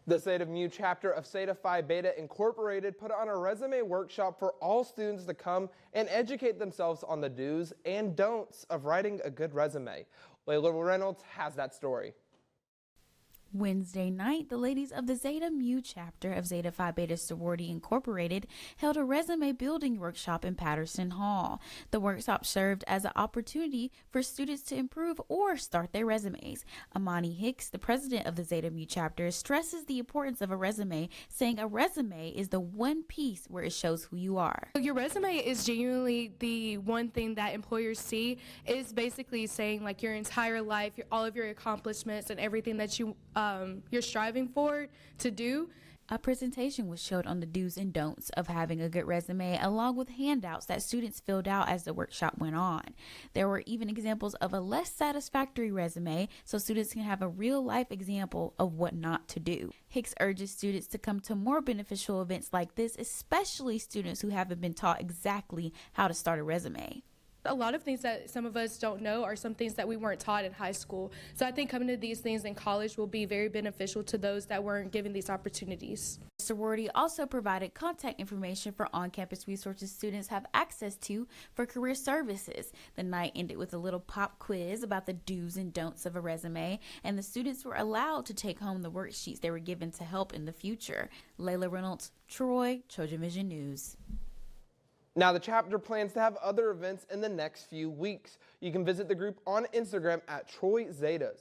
The Zeta Mu chapter of Zeta Phi Beta Incorporated put on a resume workshop for all students to come and educate themselves on the do's and don'ts of writing a good resume. Layla Reynolds has that story. Wednesday night, the ladies of the Zeta Mu chapter of Zeta Phi Beta Sorority Incorporated held a resume building workshop in Patterson Hall. The workshop served as an opportunity for students to improve or start their resumes. Amani Hicks, the president of the Zeta Mu chapter, stresses the importance of a resume, saying a resume is the one piece where it shows who you are. Your resume is genuinely the one thing that employers see. It's basically saying like your entire life, all of your accomplishments and everything that you're striving for to do. A presentation was showed on the do's and don'ts of having a good resume, along with handouts that students filled out as the workshop went on. There were even examples of a less satisfactory resume, so students can have a real-life example of what not to do. Hicks urges students to come to more beneficial events like this, especially students who haven't been taught exactly how to start a resume. A lot of things that some of us don't know are some things that we weren't taught in high school. So I think coming to these things in college will be very beneficial to those that weren't given these opportunities. The sorority also provided contact information for on-campus resources students have access to for career services. The night ended with a little pop quiz about the do's and don'ts of a resume, and the students were allowed to take home the worksheets they were given to help in the future. Layla Reynolds, Troy, TrojanVision News. Now, the chapter plans to have other events in the next few weeks. You can visit the group on Instagram at Troy Zetas.